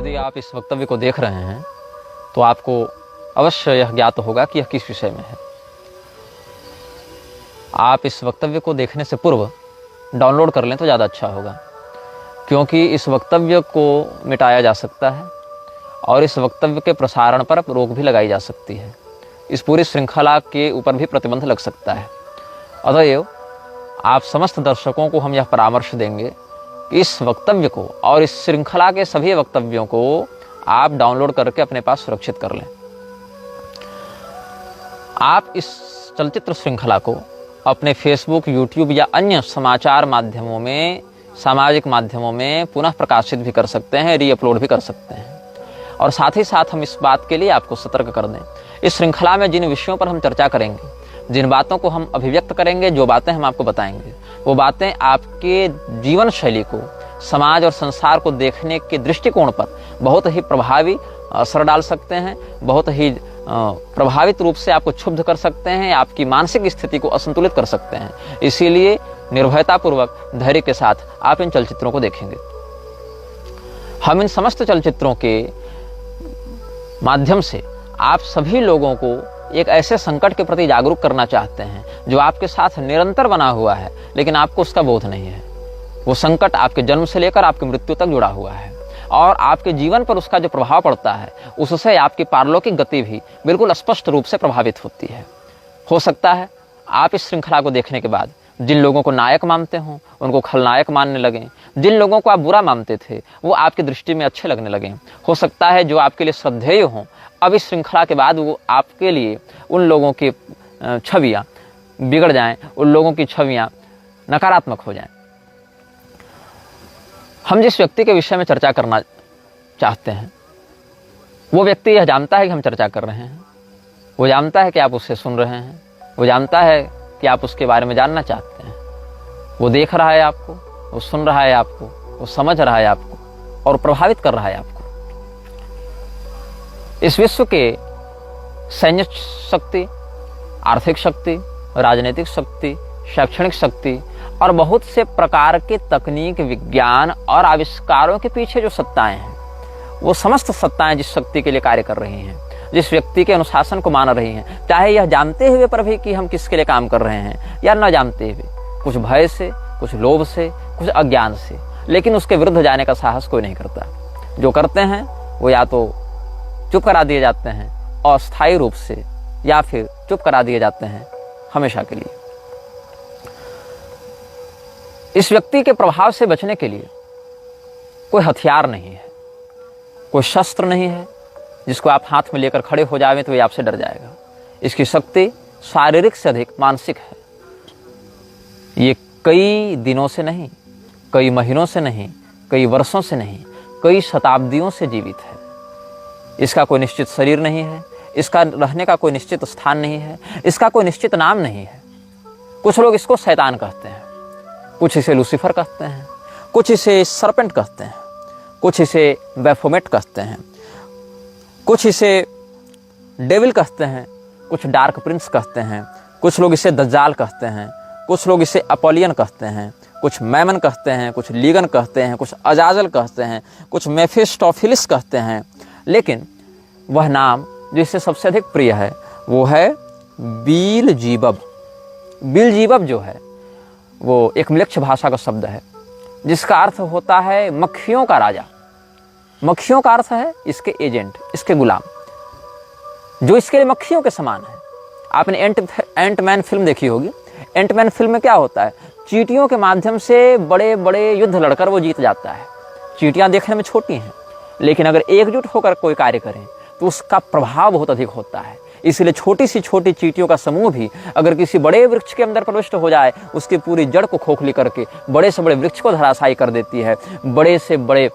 यदि आप इस वक्तव्य को देख रहे हैं तो आपको अवश्य यह ज्ञात होगा कि यह किस विषय में है। आप इस वक्तव्य को देखने से पूर्व डाउनलोड कर लें तो ज़्यादा अच्छा होगा, क्योंकि इस वक्तव्य को मिटाया जा सकता है और इस वक्तव्य के प्रसारण पर रोक भी लगाई जा सकती है। इस पूरी श्रृंखला के ऊपर भी प्रतिबंध लग सकता है। अतएव आप समस्त दर्शकों को हम यह परामर्श देंगे कि इस वक्तव्य को और इस श्रृंखला के सभी वक्तव्यों को आप डाउनलोड करके अपने पास सुरक्षित कर लें। आप इस चलचित्र श्रृंखला को अपने फेसबुक, यूट्यूब या अन्य समाचार माध्यमों में, सामाजिक माध्यमों में पुनः प्रकाशित भी कर सकते हैं, रीअपलोड भी कर सकते हैं। और साथ ही साथ हम इस बात के लिए आपको सतर्क कर दें, इस श्रृंखला में जिन विषयों पर हम चर्चा करेंगे, जिन बातों को हम अभिव्यक्त करेंगे, जो बातें हम आपको बताएंगे, वो बातें आपके जीवन शैली को, समाज और संसार को देखने के दृष्टिकोण पर बहुत ही प्रभावी असर डाल सकते हैं, बहुत ही प्रभावित रूप से आपको क्षुब्ध कर सकते हैं, आपकी मानसिक स्थिति को असंतुलित कर सकते हैं। इसीलिए निर्भयतापूर्वक, धैर्य के साथ आप इन चलचित्रों को देखेंगे। हम इन समस्त चलचित्रों के माध्यम से आप सभी लोगों को एक ऐसे संकट के प्रति जागरूक करना चाहते हैं जो आपके साथ निरंतर बना हुआ है, लेकिन आपको उसका बोध नहीं है। वो संकट आपके जन्म से लेकर आपकी मृत्यु तक जुड़ा हुआ है और आपके जीवन पर उसका जो प्रभाव पड़ता है, उससे आपकी पारलौकिक गति भी बिल्कुल स्पष्ट रूप से प्रभावित होती है। हो सकता है आप इस श्रृंखला को देखने के बाद जिन लोगों को नायक मानते हों, उनको खलनायक मानने लगें। जिन लोगों को आप बुरा मानते थे, वो आपकी दृष्टि में अच्छे लगने लगें। हो सकता है जो आपके लिए श्रद्धेय हों, अब इस श्रृंखला के बाद वो आपके लिए उन लोगों की छवियाँ बिगड़ जाएं, उन लोगों की छवियाँ नकारात्मक हो जाएं। हम जिस व्यक्ति के विषय में चर्चा करना चाहते हैं, वो व्यक्ति यह जानता है कि हम चर्चा कर रहे हैं, वो जानता है कि आप उससे सुन रहे हैं, वो जानता है कि आप उसके बारे में जानना चाहते हैं। वो देख रहा है आपको, वो सुन रहा है आपको, वो समझ रहा है आपको और प्रभावित कर रहा है आपको। इस विश्व के सैन्य शक्ति, आर्थिक शक्ति, राजनीतिक शक्ति, शैक्षणिक शक्ति और बहुत से प्रकार के तकनीक, विज्ञान और आविष्कारों के पीछे जो सत्ताएं हैं, वो समस्त सत्ताएं जिस शक्ति के लिए कार्य कर रही हैं, जिस व्यक्ति के अनुशासन को मान रही हैं, चाहे यह जानते हुए पर भी कि हम किसके लिए काम कर रहे हैं या न जानते हुए, कुछ भय से, कुछ लोभ से, कुछ अज्ञान से, लेकिन उसके विरुद्ध जाने का साहस कोई नहीं करता। जो करते हैं वो या तो चुप करा दिए जाते हैं अस्थायी रूप से, या फिर चुप करा दिए जाते हैं हमेशा के लिए। इस व्यक्ति के प्रभाव से बचने के लिए कोई हथियार नहीं है, कोई शस्त्र नहीं है जिसको आप हाथ में लेकर खड़े हो जाएं तो ये आपसे डर जाएगा। इसकी शक्ति शारीरिक से अधिक मानसिक है। ये कई दिनों से नहीं, कई महीनों से नहीं, कई वर्षों से नहीं, कई शताब्दियों से जीवित है। इसका कोई निश्चित शरीर नहीं है, इसका रहने का कोई निश्चित स्थान नहीं है, इसका कोई निश्चित नाम नहीं है। कुछ लोग इसको शैतान कहते हैं, कुछ इसे लूसीफर कहते हैं, कुछ इसे सरपेंट कहते हैं, कुछ इसे बैफोमेट कहते हैं, कुछ इसे डेविल कहते हैं, कुछ डार्क प्रिंस कहते हैं, कुछ लोग इसे दज्जाल कहते हैं, कुछ लोग इसे अपोलियन कहते हैं, कुछ मैमन कहते हैं, कुछ लीगन कहते हैं, कुछ अजाजल कहते हैं, कुछ मेफिस्टोफिलिस कहते हैं। लेकिन वह नाम जो इससे सबसे अधिक प्रिय है वो है बीलजीबब। बीलजीबब जो है वो एक म्लेच्छ भाषा का शब्द है जिसका अर्थ होता है मक्खियों का राजा। मक्खियों का अर्थ है इसके एजेंट, इसके गुलाम, जो इसके लिए मक्खियों के समान है। आपने एंटमैन फिल्म देखी होगी। एंटमैन फिल्म में क्या होता है, चींटियों के माध्यम से बड़े बड़े युद्ध लड़कर वो जीत जाता है। चींटियां देखने में छोटी हैं, लेकिन अगर एकजुट होकर कोई कार्य करें तो उसका प्रभाव बहुत अधिक होता है। इसलिए छोटी सी छोटी चींटियों का समूह भी अगर किसी बड़े वृक्ष के अंदर प्रविष्ट हो जाए, उसकी पूरी जड़ को खोखली करके बड़े से बड़े वृक्ष को धराशायी कर देती है। बड़े से बड़े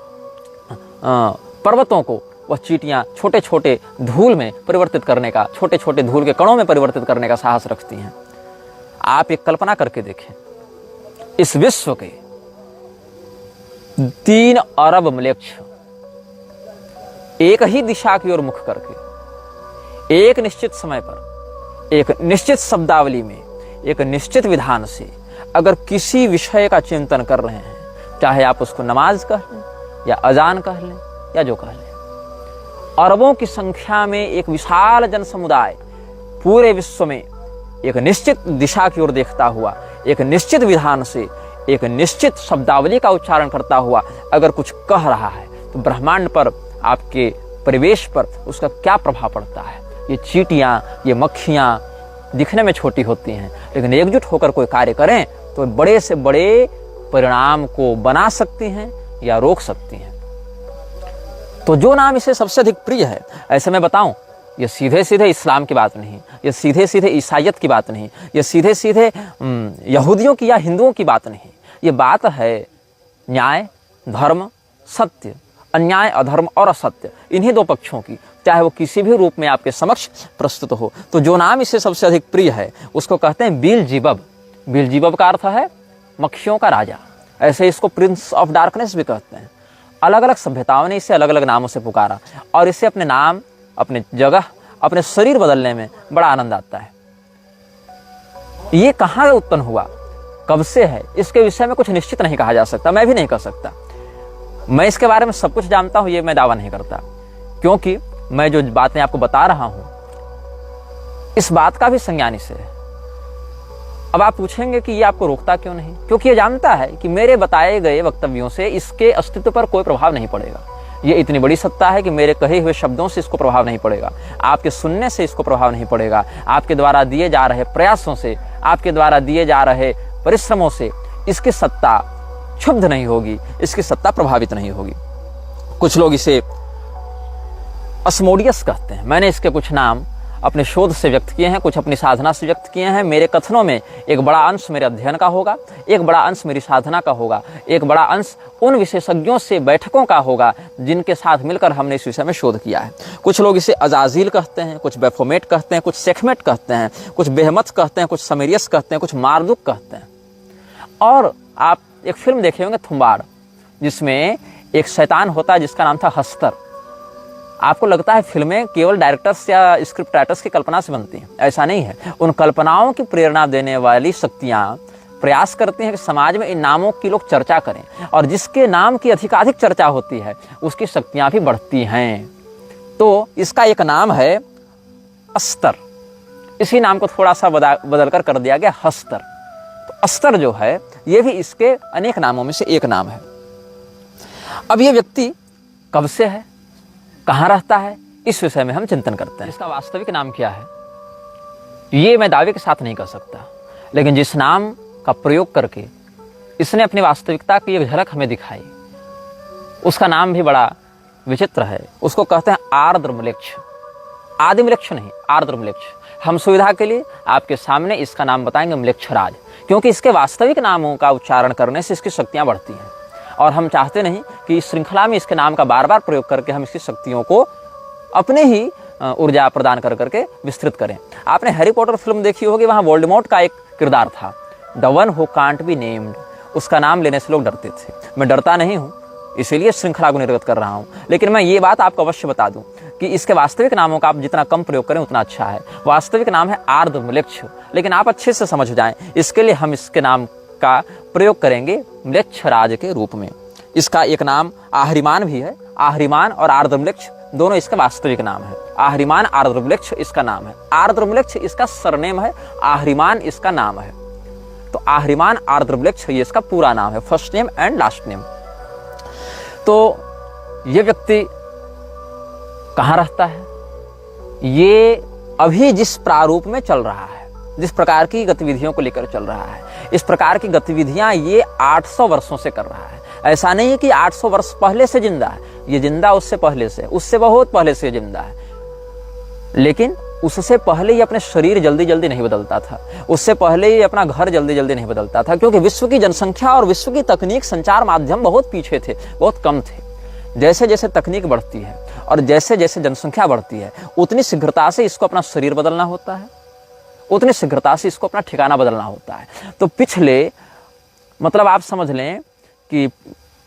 पर्वतों को वह चींटियां छोटे छोटे धूल में परिवर्तित करने का, छोटे छोटे धूल के कणों में परिवर्तित करने का साहस रखती हैं। आप एक कल्पना करके देखें, इस विश्व के 3 अरब म्लेच्छ एक ही दिशा की ओर मुख करके एक निश्चित समय पर, एक निश्चित शब्दावली में, एक निश्चित विधान से अगर किसी विषय का चिंतन कर रहे हैं, चाहे आप उसको नमाज कह लें या अजान कह लें या जो कह लें, अरबों की संख्या में एक विशाल जन समुदाय पूरे विश्व में एक निश्चित दिशा की ओर देखता हुआ, एक निश्चित विधान से, एक निश्चित शब्दावली का उच्चारण करता हुआ अगर कुछ कह रहा है तो ब्रह्मांड पर, आपके परिवेश पर उसका क्या प्रभाव पड़ता है। ये चींटियां, ये मक्खियां दिखने में छोटी होती हैं, लेकिन एकजुट होकर कोई कार्य करें तो बड़े से बड़े परिणाम को बना सकती हैं या रोक सकती हैं। तो जो नाम इसे सबसे अधिक प्रिय है, ऐसे मैं बताऊं, ये सीधे सीधे इस्लाम की बात नहीं, ये सीधे सीधे ईसाइयत की बात नहीं, ये सीधे सीधे यहूदियों की या हिंदुओं की बात नहीं, ये बात है न्याय, धर्म, सत्य, अन्याय, अधर्म और असत्य, इन्हीं दो पक्षों की, चाहे वो किसी भी रूप में आपके समक्ष प्रस्तुत हो। तो जो नाम इसे सबसे अधिक प्रिय है उसको कहते हैं बेल्ज़ेबुब। बेल्ज़ेबुब का अर्थ है मक्खियों का राजा, ऐसे इसको प्रिंस ऑफ डार्कनेस भी कहते हैं। अलग अलग सभ्यताओं ने इसे अलग अलग नामों से पुकारा और इसे अपने नाम, अपने जगह, अपने शरीर बदलने में बड़ा आनंद आता है। ये कहाँ उत्पन्न हुआ, कब से है, इसके विषय में कुछ निश्चित नहीं कहा जा सकता, मैं भी नहीं कह सकता। मैं इसके बारे में सब कुछ जानता हूं, ये मैं दावा नहीं करता, क्योंकि मैं जो बातें आपको बता रहा हूं इस बात का भी संज्ञान इसे है। अब आप पूछेंगे कि ये आपको रोकता क्यों नहीं, क्योंकि ये जानता है कि मेरे बताए गए वक्तव्यों से इसके अस्तित्व पर कोई प्रभाव नहीं पड़ेगा। ये इतनी बड़ी सत्ता है कि मेरे कहे हुए शब्दों से इसको प्रभाव नहीं पड़ेगा, आपके सुनने से इसको प्रभाव नहीं पड़ेगा, आपके द्वारा दिए जा रहे प्रयासों से, आपके द्वारा दिए जा रहे परिश्रमों से इसकी सत्ता क्षुब्ध नहीं होगी, इसकी सत्ता प्रभावित नहीं होगी। कुछ लोग इसे अस्मोडियस कहते हैं। मैंने इसके कुछ नाम अपने शोध से व्यक्त किए हैं, कुछ अपनी साधना से व्यक्त किए हैं। मेरे कथनों में एक बड़ा अंश मेरे अध्ययन का होगा, एक बड़ा अंश मेरी साधना का होगा, एक बड़ा अंश उन विशेषज्ञों से बैठकों का होगा जिनके साथ मिलकर हमने इस विषय में शोध किया है। कुछ लोग इसे अजाजिल कहते हैं, कुछ बेफोमेट कहते हैं, कुछ सेखमेट कहते हैं, कुछ बेहमत कहते हैं, कुछ समेरियस कहते हैं, कुछ मार्दुक कहते हैं। और आप एक फिल्म देखे होंगे थुम्बाड़, जिसमें एक शैतान होता है जिसका नाम था हस्तर। आपको लगता है फिल्में केवल डायरेक्टर्स या स्क्रिप्ट राइटर्स की कल्पना से बनती हैं, ऐसा नहीं है। उन कल्पनाओं की प्रेरणा देने वाली शक्तियां प्रयास करती हैं कि समाज में इन नामों की लोग चर्चा करें, और जिसके नाम की अधिकाधिक चर्चा होती है उसकी शक्तियां भी बढ़ती हैं। तो इसका एक नाम है अस्तर, इसी नाम को थोड़ा सा बदलकर कर दिया गया हस्तर। तो अस्तर जो है ये भी इसके अनेक नामों में से एक नाम है। अब ये व्यक्ति कब से है, कहाँ रहता है, इस विषय में हम चिंतन करते हैं। इसका वास्तविक नाम क्या है ये मैं दावे के साथ नहीं कह सकता, लेकिन जिस नाम का प्रयोग करके इसने अपनी वास्तविकता की एक झलक हमें दिखाई, उसका नाम भी बड़ा विचित्र है। उसको कहते हैं आर्द्रम्लेच्छ। आदिम्लेच्छ नहीं, आर्द्रम्लेच्छ। हम सुविधा के लिए आपके सामने इसका नाम बताएंगे म्लेच्छराज, क्योंकि इसके वास्तविक नामों का उच्चारण करने से इसकी शक्तियां बढ़ती हैं, और हम चाहते नहीं कि इस श्रृंखला में इसके नाम का बार बार प्रयोग करके हम इसकी शक्तियों को अपने ही ऊर्जा प्रदान कर करके विस्तृत करें। आपने हैरी पॉटर फिल्म देखी होगी, वहां वोल्डेमॉर्ट का एक किरदार था, the one who can't be named. उसका नाम लेने से लोग डरते थे। मैं डरता नहीं हूं, इसीलिए श्रृंखला को निर्गत कर रहा हूं, लेकिन मैं ये बात आपको अवश्य बता दूं कि इसके वास्तविक नामों का आप जितना कम प्रयोग करें उतना अच्छा है। वास्तविक नाम है आर्द्रम्लेच्छ, लेकिन आप अच्छे से समझ जाएं, इसके लिए हम इसके नाम का प्रयोग करेंगे म्लेच्छराज के रूप में। इसका एक नाम आहरिमान भी है। आहरिमान और आर्द्रम्लेच्छ दोनों इसका वास्तविक नाम है। आहरिमान आर्द्रम्लेच्छ इसका नाम है, आर्द्रम्लेच्छ इसका सरनेम है, आहरिमान इसका नाम है। तो आहरिमान आर्द्रम्लेच्छ ये इसका पूरा नाम है, first name and last name. तो ये व्यक्ति कहाँ रहता है, ये अभी जिस प्रारूप में चल रहा है, जिस प्रकार की गतिविधियों को लेकर चल रहा है, इस प्रकार की गतिविधियां ये 800 वर्षों से कर रहा है। ऐसा नहीं है कि 800 वर्ष पहले से जिंदा है, ये जिंदा उससे पहले से, उससे बहुत पहले से जिंदा है, लेकिन उससे पहले ही अपने शरीर जल्दी जल्दी नहीं बदलता था, उससे पहले ही अपना घर जल्दी जल्दी नहीं बदलता था, क्योंकि विश्व की जनसंख्या और विश्व की तकनीक, संचार माध्यम बहुत पीछे थे, बहुत कम थे। जैसे जैसे तकनीक बढ़ती है और जैसे जैसे जनसंख्या बढ़ती है, उतनी शीघ्रता से इसको अपना शरीर बदलना होता है, उतनी शीघ्रता से इसको अपना ठिकाना बदलना होता है। तो पिछले, मतलब आप समझ लें कि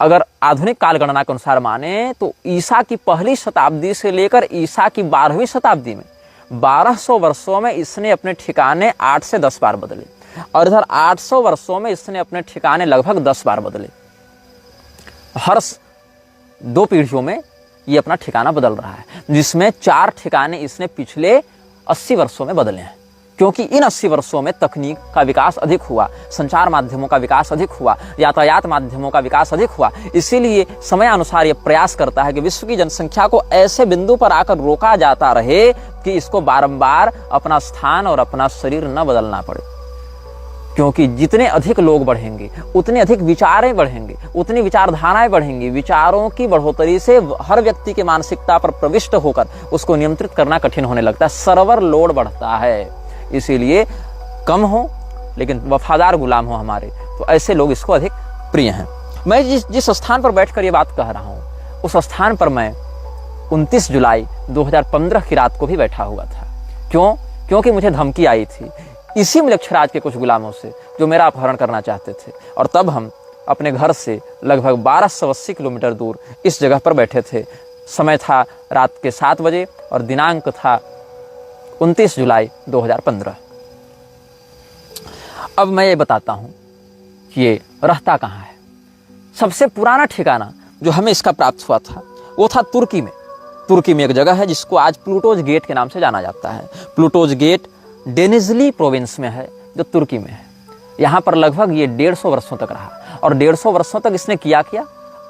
अगर आधुनिक काल गणना के अनुसार माने तो ईसा की पहली शताब्दी से लेकर ईसा की 12वीं शताब्दी में 1200 वर्षों में इसने अपने ठिकाने 8 से 10 बार बदले, और इधर 800 वर्षों में इसने अपने ठिकाने लगभग 10 बार बदले। हर 2 पीढ़ियों में ये अपना ठिकाना बदल रहा है, जिसमें 4 ठिकाने इसने पिछले 80 वर्षों में बदले हैं। क्योंकि इन 80 वर्षों में तकनीक का विकास अधिक हुआ, संचार माध्यमों का विकास अधिक हुआ, यातायात माध्यमों का विकास अधिक हुआ। इसीलिए समय अनुसार यह प्रयास करता है कि विश्व की जनसंख्या को ऐसे बिंदु पर आकर रोका जाता रहे कि इसको बारंबार अपना स्थान और अपना शरीर न बदलना पड़े। क्योंकि जितने अधिक लोग बढ़ेंगे उतने अधिक विचारें बढ़ेंगे, उतनी विचारधाराएं बढ़ेंगी। विचारों की बढ़ोतरी से हर व्यक्ति की मानसिकता पर प्रविष्ट होकर उसको नियंत्रित करना कठिन होने लगता है, सर्वर लोड बढ़ता है। इसीलिए कम हो लेकिन वफादार गुलाम हो हमारे, तो ऐसे लोग इसको अधिक प्रिय हैं। मैं जिस स्थान पर बैठकर ये बात कह रहा हूँ उस स्थान पर मैं 29 जुलाई 2015 की रात को भी बैठा हुआ था। क्यों? क्योंकि मुझे धमकी आई थी इसी मलेच्छराज के कुछ गुलामों से जो मेरा अपहरण करना चाहते थे। और तब हम अपने घर से लगभग 1280 किलोमीटर दूर इस जगह पर बैठे थे। समय था रात के 7 बजे और दिनांक था 29 जुलाई 2015। अब मैं ये बताता हूं कि ये रहता कहाँ है। सबसे पुराना ठिकाना जो हमें इसका प्राप्त हुआ था वो था तुर्की में। तुर्की में एक जगह है जिसको आज प्लूटोज गेट के नाम से जाना जाता है। प्लूटोज गेट डेनिजली प्रोविंस में है जो तुर्की में है। यहाँ पर लगभग ये 150 वर्षों तक रहा और 150 वर्षों तक इसने किया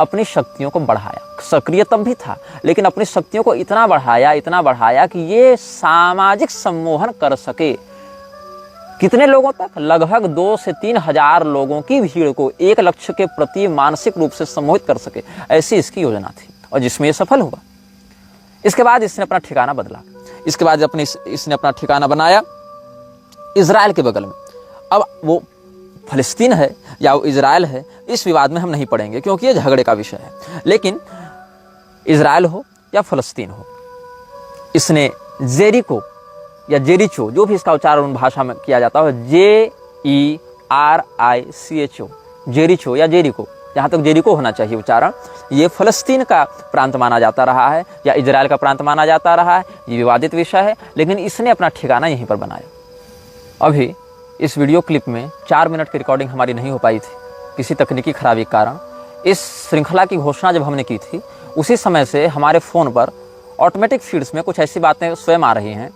अपनी शक्तियों को बढ़ाया। सक्रिय तब भी था लेकिन अपनी शक्तियों को इतना बढ़ाया कि ये सामाजिक सम्मोहन कर सके। कितने लोगों तक? लगभग 2 से 3 हजार लोगों की भीड़ को एक लक्ष्य के प्रति मानसिक रूप से सम्मोहित कर सके, ऐसी इसकी योजना थी और जिसमें ये सफल हुआ। इसके बाद इसने अपना ठिकाना बदला। इसके बाद इसने अपना ठिकाना बनाया इजराइल के बगल में। अब वो फलस्तीन है या वो इजराइल है, इस विवाद में हम नहीं पड़ेंगे क्योंकि ये झगड़े का विषय है। लेकिन इजराइल हो या फलस्तीन हो, इसने जेरिको या जेरिचो, जो भी इसका उच्चारण भाषा में किया जाता है, JERICHO, जेरिचो या जेरिको, जहाँ तक जेरिको होना चाहिए उच्चारण, ये फलस्तीन का प्रांत माना जाता रहा है या इजराइल का प्रांत माना जाता रहा है। ये विवादित विषय है लेकिन इसने अपना ठिकाना यहीं पर बनाया। अभी इस वीडियो क्लिप में 4 मिनट की रिकॉर्डिंग हमारी नहीं हो पाई थी किसी तकनीकी खराबी के कारण। इस श्रृंखला की घोषणा जब हमने की थी उसी समय से हमारे फ़ोन पर ऑटोमेटिक फीड्स में कुछ ऐसी बातें स्वयं आ रही हैं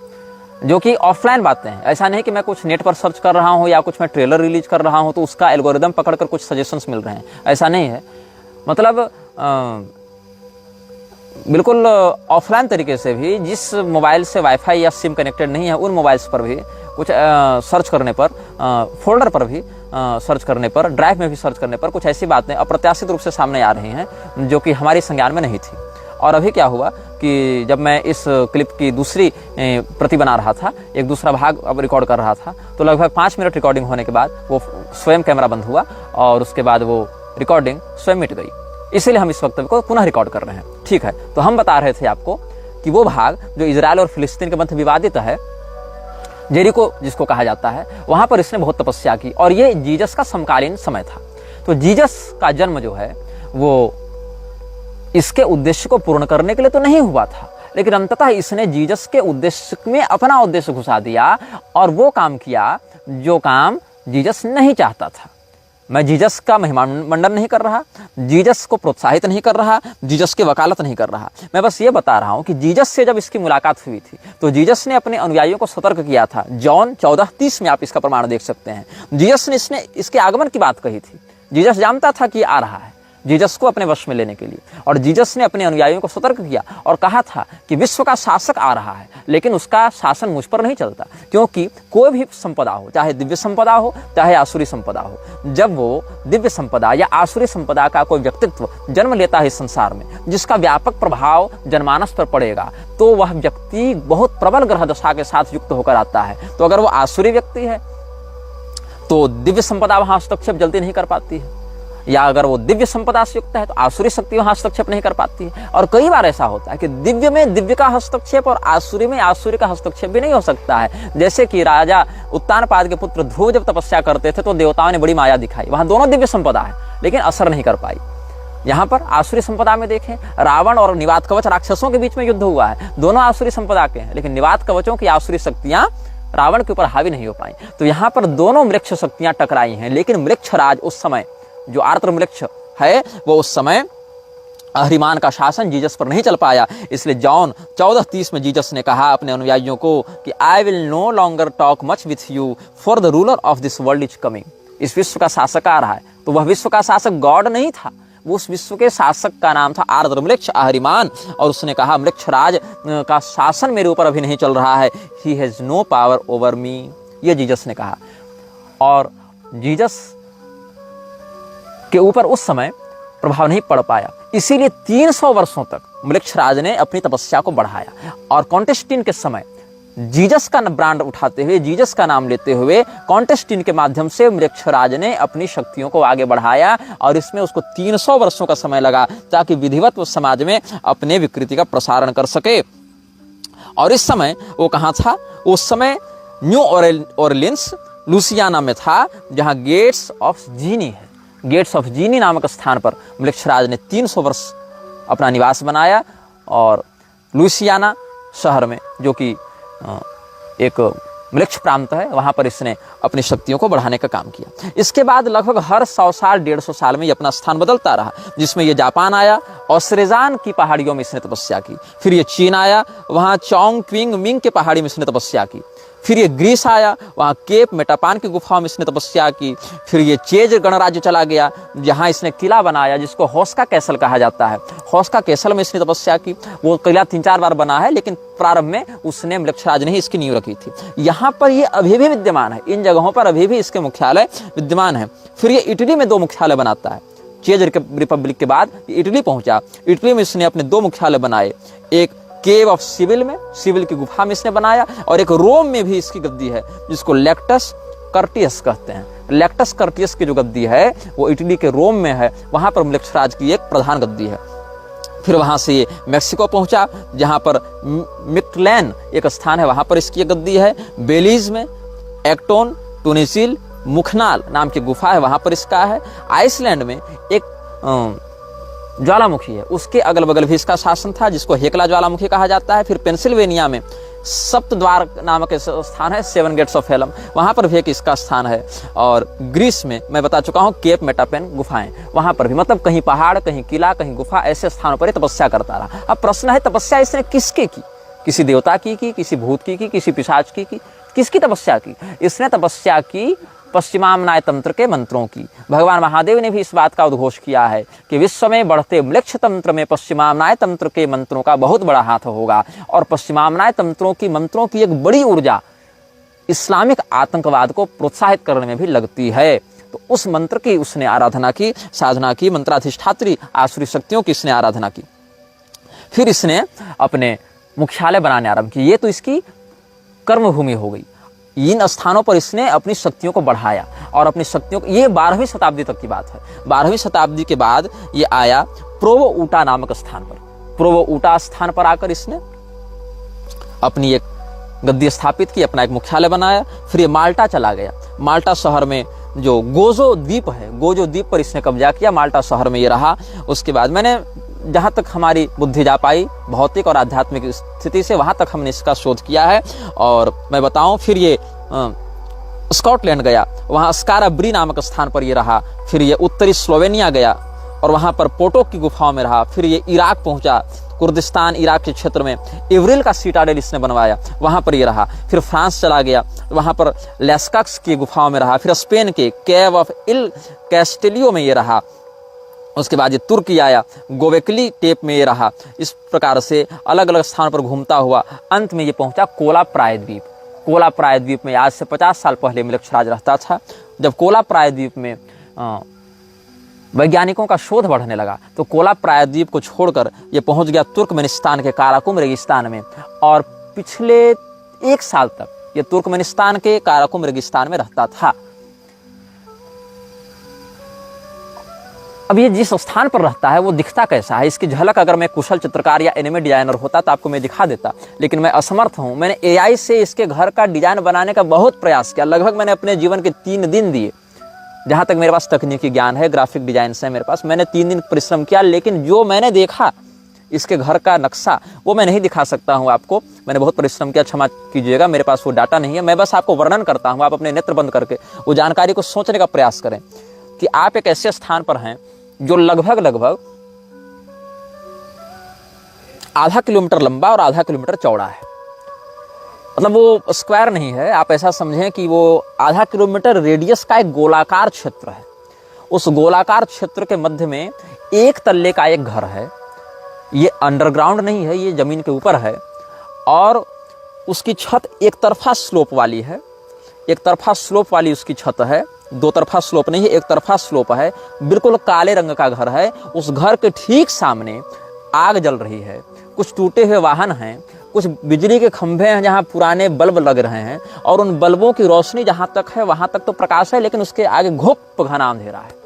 जो कि ऑफलाइन बातें हैं। ऐसा नहीं कि मैं कुछ नेट पर सर्च कर रहा हूं या कुछ मैं ट्रेलर रिलीज कर रहा हूं तो उसका एल्गोरिदम पकड़कर कुछ सजेशंस मिल रहे हैं, ऐसा नहीं है। मतलब बिल्कुल ऑफलाइन तरीके से भी जिस मोबाइल से वाईफाई या सिम कनेक्टेड नहीं है उन मोबाइल्स पर भी कुछ सर्च करने पर, फोल्डर पर भी सर्च करने पर, ड्राइव में भी सर्च करने पर कुछ ऐसी बातें अप्रत्याशित रूप से सामने आ रही हैं जो कि हमारी संज्ञान में नहीं थी। और अभी क्या हुआ कि जब मैं इस क्लिप की दूसरी प्रति बना रहा था, एक दूसरा भाग अब रिकॉर्ड कर रहा था, तो लगभग 5 मिनट रिकॉर्डिंग होने के बाद वो स्वयं कैमरा बंद हुआ और उसके बाद वो रिकॉर्डिंग स्वयं मिट गई। इसीलिए हम इस वक्तव्य को पुनः रिकॉर्ड कर रहे हैं। ठीक है, तो हम बता रहे थे आपको कि वो भाग जो इजराइल और फिलिस्तीन के मध्य विवादित है, जेरिको जिसको कहा जाता है, वहां पर इसने बहुत तपस्या की और ये जीसस का समकालीन समय था। तो जीसस का जन्म जो है वो इसके उद्देश्य को पूर्ण करने के लिए तो नहीं हुआ था, लेकिन अंततः इसने जीसस के उद्देश्य में अपना उद्देश्य घुसा दिया और वो काम किया जो काम जीसस नहीं चाहता था। मैं जीसस का महिमा मंडन नहीं कर रहा, जीसस को प्रोत्साहित नहीं कर रहा, जीसस की वकालत नहीं कर रहा। मैं बस ये बता रहा हूं कि जीसस से जब इसकी मुलाकात हुई थी तो जीसस ने अपने अनुयायियों को सतर्क किया था। जॉन 14:30 में आप इसका प्रमाण देख सकते हैं। जीसस ने इसके आगमन की बात कही थी। जीसस जानता था कि ये आ रहा है जीसस को अपने वश में लेने के लिए, और जीसस ने अपने अनुयायियों को सतर्क किया और कहा था कि विश्व का शासक आ रहा है लेकिन उसका शासन मुझ पर नहीं चलता, क्योंकि कोई भी संपदा हो, चाहे दिव्य संपदा हो चाहे आसुरी संपदा हो, जब वो दिव्य संपदा या आसुरी संपदा का कोई व्यक्तित्व जन्म लेता है इस संसार में जिसका व्यापक प्रभाव जनमानस पर पड़ेगा, तो वह व्यक्ति बहुत प्रबल ग्रह दशा के साथ युक्त होकर आता है। तो अगर वो आसुरी व्यक्ति है तो दिव्य संपदा वहां हस्तक्षेप जल्दी नहीं कर पाती है, या अगर वो दिव्य संपदा से युक्त है तो आसुरी शक्ति वहां हस्तक्षेप नहीं कर पाती है। और कई बार ऐसा होता है कि दिव्य में दिव्य का हस्तक्षेप और आसुरी में आसुरी का हस्तक्षेप भी नहीं हो सकता है। जैसे कि राजा उत्तानपाद के पुत्र ध्रुव जब तपस्या करते थे तो देवताओं ने बड़ी माया दिखाई, वहां दोनों दिव्य संपदा है लेकिन असर नहीं कर पाई। यहाँ पर आसुरी संपदा में देखें, रावण और निवात कवच राक्षसों के बीच में युद्ध हुआ है, दोनों आसुरी संपदा के हैं, लेकिन निवात कवचों की आसुरी शक्तियां रावण के ऊपर हावी नहीं हो पाई। तो यहाँ पर दोनों मृक्ष शक्तियां टकराई हैं, लेकिन मृक्षराज उस समय जो आर्द्र वृक्ष है वो उस समय अहरिमान का शासन जीसस पर नहीं चल पाया। इसलिए जॉन 14:30 में जीसस ने कहा अपने अनुयायियों को कि I will no longer talk much with you for the ruler of this world is coming. इस विश्व का शासक आ रहा है। तो वह विश्व का शासक गॉड नहीं था, वो उस विश्व के शासक का नाम था आर्द्रमृक्ष अहरिमान। और उसने कहा मृक्षराज का शासन मेरे ऊपर अभी नहीं चल रहा है, he has no power over me, ये जीसस ने कहा। और जीसस के ऊपर उस समय प्रभाव नहीं पड़ पाया, इसीलिए 300 वर्षों तक मृक्षराज ने अपनी तपस्या को बढ़ाया। और कॉन्टेस्टिन के समय जीसस का ब्रांड उठाते हुए, जीसस का नाम लेते हुए कॉन्टेस्टिन के माध्यम से मृक्षराज ने अपनी शक्तियों को आगे बढ़ाया। और इसमें उसको 300 वर्षों का समय लगा ताकि विधिवत वो समाज में अपने विकृति का प्रसारण कर सके। और इस समय वो कहाँ था? उस समय न्यू ऑरलिन्स लुसियाना में था, जहाँ गेट्स ऑफ जीनी है। गेट्स ऑफ जीनी नामक स्थान पर मृक्षराज ने 300 वर्ष अपना निवास बनाया। और लुसियाना शहर में, जो कि एक मृक्ष प्रांत है, वहां पर इसने अपनी शक्तियों को बढ़ाने का काम किया। इसके बाद लगभग हर 100 साल 150 साल में ये अपना स्थान बदलता रहा, जिसमें ये जापान आया और श्रेजान की पहाड़ियों में इसने तपस्या की। फिर ये चीन आया, वहां चोंग क्विंग मिंग के पहाड़ी में इसने तपस्या की। फिर ये ग्रीस आया, वहाँ केप मेटापान की गुफाओं में इसने तपस्या की। फिर ये चेज गणराज्य चला गया, जहाँ इसने किला बनाया जिसको हौस्का कैसल कहा जाता है। हौस्का कैसल में इसने तपस्या की। वो किला 3-4 बार बना है, लेकिन प्रारंभ में उसने मृक्षराज ने ही इसकी नींव रखी थी। यहाँ पर ये अभी भी विद्यमान है, इन जगहों पर अभी भी इसके मुख्यालय विद्यमान है। फिर ये इटली में 2 मुख्यालय बनाता है। चेज रिपब्लिक के बाद इटली पहुंचा। इटली में इसने अपने 2 मुख्यालय बनाए, एक केव ऑफ सिविल में, सिविल की गुफा में इसने बनाया, और एक रोम में भी इसकी गद्दी है जिसको लेक्टस कर्टियस कहते हैं। लेक्टस कर्टियस की जो गद्दी है वो इटली के रोम में है, वहां पर मृक्षराज की एक प्रधान गद्दी है। फिर वहां से ये मैक्सिको पहुंचा, जहां पर मिक्टलैन एक स्थान है, वहां पर इसकी एक गद्दी है। बेलीज में एक्टोन टूनिसिल मुखनाल नाम की गुफा है, वहां पर इसका है। आइसलैंड में एक ज्वालामुखी है, उसके अगल बगल भी इसका शासन था, जिसको हेकला ज्वालामुखी कहा जाता है। फिर पेंसिल्वेनिया में सप्तद्वार नामक स्थान है, 7 गेट्स ऑफ हेलम, वहां पर भी एक इसका स्थान है। और ग्रीस में मैं बता चुका हूं केप मेटापेन गुफाएं, वहां पर भी, मतलब कहीं पहाड़, कहीं किला, कहीं गुफा, ऐसे स्थानों पर तपस्या करता रहा। अब प्रश्न है, तपस्या इसने किसके की? किसी देवता की, किसी भूत की, किसी पिशाच की, किसकी तपस्या की? इसने तपस्या की पश्चिमामनाय तंत्र के मंत्रों की। भगवान महादेव ने भी इस बात का उद्घोष किया है कि विश्व में बढ़ते मृक्ष तंत्र में पश्चिमामनाय तंत्र के मंत्रों का बहुत बड़ा हाथ होगा। और पश्चिमामनाय तंत्रों की एक बड़ी ऊर्जा इस्लामिक आतंकवाद को प्रोत्साहित करने में भी लगती है। तो उस मंत्र की उसने आराधना की, साधना की, मंत्राधिष्ठात्री आसुरी शक्तियों की इसने आराधना की। फिर इसने अपने मुख्यालय बनाने आरंभ किए। ये तो इसकी कर्मभूमि हो गई। इन स्थानों पर इसने अपनी शक्तियों को बढ़ाया और अपनी शक्तियों को, ये 12वीं शताब्दी तक की बात है। 12वीं शताब्दी के बाद ये आया प्रोवो ऊटा नामक स्थान पर। प्रोवो ऊटा स्थान पर आकर इसने अपनी एक गद्दी स्थापित की, अपना एक मुख्यालय बनाया। फिर ये माल्टा चला गया। माल्टा शहर में जो गोजो द्वीप है, गोजो द्वीप पर इसने कब्जा किया। माल्टा शहर में ये रहा। उसके बाद मैंने जहाँ तक हमारी बुद्धि जा पाई भौतिक और आध्यात्मिक स्थिति से, वहाँ तक हमने इसका शोध किया है। और मैं बताऊं, फिर ये स्कॉटलैंड गया, वहाँ स्काराब्री नामक स्थान पर ये रहा। फिर ये उत्तरी स्लोवेनिया गया और वहाँ पर पोटोक की गुफाओं में रहा। फिर ये इराक पहुँचा, कुर्दिस्तान इराक के क्षेत्र में इवरिल का सीटाडेल इसने बनवाया, वहाँ पर ये रहा। फिर फ्रांस चला गया, वहाँ पर लेस्कक्स की गुफाओं में रहा। फिर स्पेन के केव ऑफ इल कैस्टेलियो में ये रहा। उसके बाद ये तुर्की आया, गोवेकली टेप में ये रहा। इस प्रकार से अलग अलग स्थानों पर घूमता हुआ अंत में ये पहुंचा कोला प्रायद्वीप। कोला प्रायद्वीप में आज से 50 साल पहले मृक्षराज रहता था। जब कोला प्रायद्वीप में वैज्ञानिकों का शोध बढ़ने लगा तो कोला प्रायद्वीप को छोड़कर ये पहुंच गया तुर्कमेनिस्तान के काराकुम रेगिस्तान में। और पिछले 1 साल तक ये तुर्कमेनिस्तान के काराकुम रेगिस्तान में रहता था। अब ये जिस स्थान पर रहता है वो दिखता कैसा है, इसकी झलक अगर मैं कुशल चित्रकार या एनिमे डिजाइनर होता तो आपको मैं दिखा देता, लेकिन मैं असमर्थ हूँ। मैंने एआई से इसके घर का डिजाइन बनाने का बहुत प्रयास किया। लगभग मैंने अपने जीवन के 3 दिन दिए, जहाँ तक मेरे पास तकनीकी ज्ञान है, ग्राफिक डिजाइन है मेरे पास। मैंने 3 दिन परिश्रम किया, लेकिन जो मैंने देखा इसके घर का नक्शा वो मैं नहीं दिखा सकता हूँ आपको। मैंने बहुत परिश्रम किया, क्षमा कीजिएगा, मेरे पास वो डाटा नहीं है। मैं बस आपको वर्णन करता हूँ, आप अपने नेत्र बंद करके वो जानकारी को सोचने का प्रयास करें कि आप एक ऐसे स्थान पर हैं जो लगभग आधा किलोमीटर लंबा और आधा किलोमीटर चौड़ा है। मतलब वो स्क्वायर नहीं है, आप ऐसा समझें कि वो आधा किलोमीटर रेडियस का एक गोलाकार क्षेत्र है। उस गोलाकार क्षेत्र के मध्य में एक तल्ले का एक घर है। ये अंडरग्राउंड नहीं है, ये जमीन के ऊपर है और उसकी छत एक तरफा स्लोप वाली है। एक तरफा स्लोप वाली उसकी छत है, दो तरफा स्लोप नहीं है, एक तरफा स्लोप है। बिल्कुल काले रंग का घर है। उस घर के ठीक सामने आग जल रही है। कुछ टूटे हुए वाहन हैं, कुछ बिजली के खंभे हैं जहां पुराने बल्ब लग रहे हैं और उन बल्बों की रोशनी जहां तक है वहां तक तो प्रकाश है, लेकिन उसके आगे घुप घना अंधेरा है।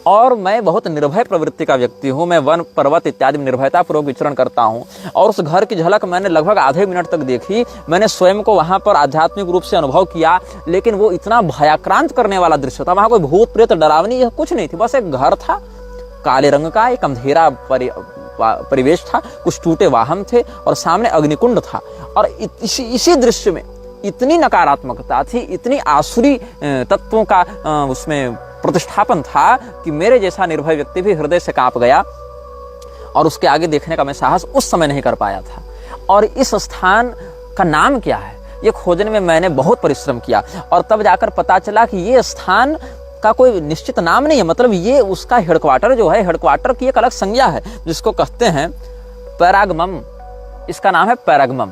और मैं बहुत निर्भय प्रवृत्ति का व्यक्ति हूँ। मैं वन पर्वत इत्यादि में निर्भयतापूर्वक विचरण करता हूँ और उस घर की झलक मैंने लगभग आधे मिनट तक देखी। मैंने स्वयं को वहां पर आध्यात्मिक रूप से अनुभव किया, लेकिन वो इतना भयाक्रांत करने वाला दृश्य था। वहां कोई भूत प्रेत डरावनी कुछ नहीं थी, बस एक घर था काले रंग का, एक अंधेरा परिवेश था, कुछ टूटे वाहन थे और सामने अग्निकुंड था। और इसी दृश्य में इतनी नकारात्मकता थी, इतनी आसुरी तत्वों का उसमें प्रतिष्ठापन था कि मेरे जैसा निर्भय व्यक्ति भी हृदय से कांप गया और उसके आगे देखने का मैं साहस उस समय नहीं कर पाया था। और इस स्थान का नाम क्या है ये खोजने में मैंने बहुत परिश्रम किया और तब जाकर पता चला कि ये स्थान का कोई निश्चित नाम नहीं है। मतलब ये उसका हेडक्वार्टर जो है, हेडक्वार्टर की एक अलग संज्ञा है जिसको कहते हैं पैरागमम। इसका नाम है पैरागमम।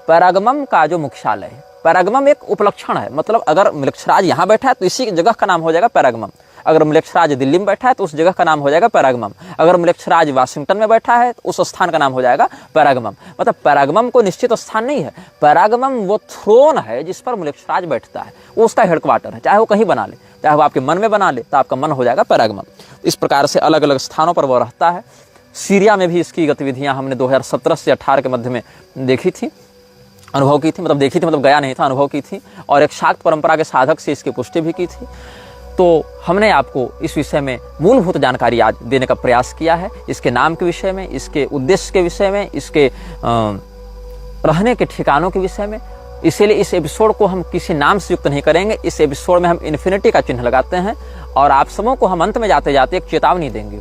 पैरागमम का जो मुख्यालय है, पैरागमम एक उपलक्षण है। मतलब अगर मृक्षराज यहाँ बैठा है तो इसी जगह का नाम हो जाएगा पैरागमम। अगर मृक्षराज दिल्ली में बैठा है तो उस जगह का नाम हो जाएगा पैरागमम। अगर मृक्षराज वाशिंगटन में बैठा है तो उस स्थान का नाम हो जाएगा पैरागमम। मतलब पैरागमम कोई निश्चित स्थान नहीं है। पैरागमम वो थ्रोन है जिस पर मृक्षराज बैठता है, वो उसका हेडक्वार्टर है। चाहे वो कहीं बना ले, चाहे वो आपके मन में बना ले, तो आपका मन हो जाएगा पैरागमम। इस प्रकार से अलग अलग स्थानों पर वो रहता है। सीरिया में भी इसकी गतिविधियां हमने 2017 से 18 के मध्य में देखी थी, अनुभव की थी। मतलब देखी थी मतलब गया नहीं था, अनुभव की थी। और एक शाक्त परंपरा के साधक से इसकी पुष्टि भी की थी। तो हमने आपको इस विषय में मूलभूत जानकारी आज देने का प्रयास किया है, इसके नाम के विषय में, इसके उद्देश्य के विषय में, इसके रहने के ठिकानों के विषय में। इसीलिए इस एपिसोड को हम किसी नाम से युक्त नहीं करेंगे। इस एपिसोड में हम इन्फिनिटी का चिन्ह लगाते हैं और आप सबों को हम अंत में जाते जाते एक चेतावनी देंगे।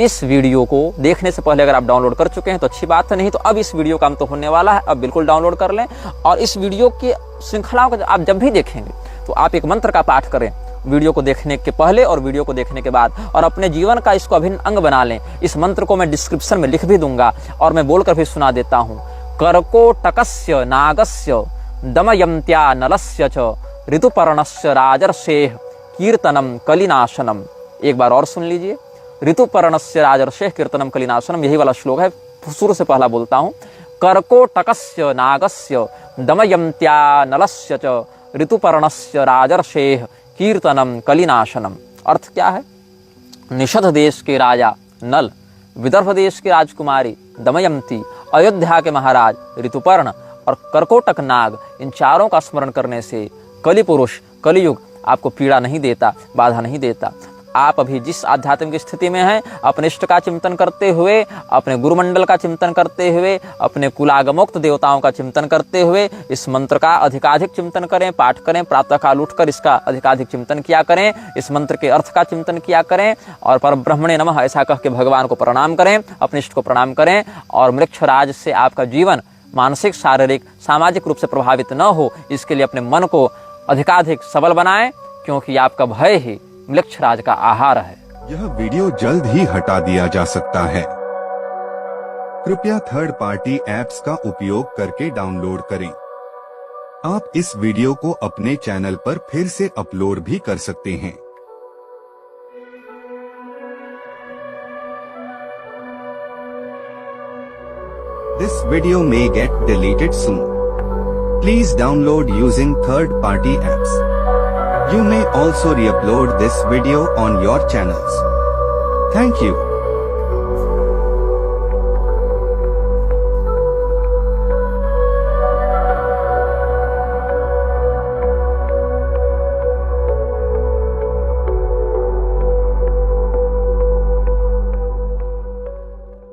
इस वीडियो को देखने से पहले अगर आप डाउनलोड कर चुके हैं तो अच्छी बात है, नहीं तो अब इस वीडियो का अंत होने वाला है, अब बिल्कुल डाउनलोड कर लें। और इस वीडियो की श्रृंखलाओं को आप जब भी देखेंगे तो आप एक मंत्र का पाठ करें वीडियो को देखने के पहले और वीडियो को देखने के बाद, और अपने जीवन का इसको अभिन्न अंग बना लें। इस मंत्र को मैं डिस्क्रिप्शन में लिख भी दूंगा और मैं बोलकर भी सुना देता हूँ। कर्कोटकस्य नागस्य दमयन्त्या नलस्य च ऋतुपर्णस्य राजर्षेः कीर्तनम कलिनाशनम। एक बार और सुन लीजिए। ऋतुपर्णस्य राजर्षेः कीर्तनम कलिनाशनम, यही वाला श्लोक है। शुरू से पहला बोलता हूँ। कर्कोटकस्य नागस्य दमयन्त्या नलस्य च ऋतुपर्णस्य राजर्षेः कीर्तनम कलिनाशनम। अर्थ क्या है? निषद देश के राजा नल, विदर्भ देश की राजकुमारी दमयंती, अयोध्या के महाराज ऋतुपर्ण और कर्कोटक नाग, इन चारों का स्मरण करने से कलि पुरुष, कलियुग आपको पीड़ा नहीं देता, बाधा नहीं देता। आप अभी जिस आध्यात्मिक स्थिति में हैं, अपने इष्ट का चिंतन करते हुए, अपने गुरुमंडल का चिंतन करते हुए, अपने कुलागमोक्त देवताओं का चिंतन करते हुए इस मंत्र का अधिकाधिक चिंतन करें, पाठ करें। प्रातः काल उठकर इसका अधिकाधिक चिंतन किया करें, इस मंत्र के अर्थ का चिंतन किया करें और परब्रह्मणे नमः ऐसा कह के भगवान को प्रणाम करें, अपने इष्ट को प्रणाम करें। और मृक्षराज से आपका जीवन मानसिक, शारीरिक, सामाजिक रूप से प्रभावित न हो, इसके लिए अपने मन को अधिकाधिक सबल बनाएं, क्योंकि आपका भय ही मृक्षराज का आहार है। यह वीडियो जल्द ही हटा दिया जा सकता है। कृपया थर्ड पार्टी एप्स का उपयोग करके डाउनलोड करें। आप इस वीडियो को अपने चैनल पर फिर से अपलोड भी कर सकते हैं। This video may get deleted soon. Please download using third party apps. You may also re-upload this video on your channels. Thank you.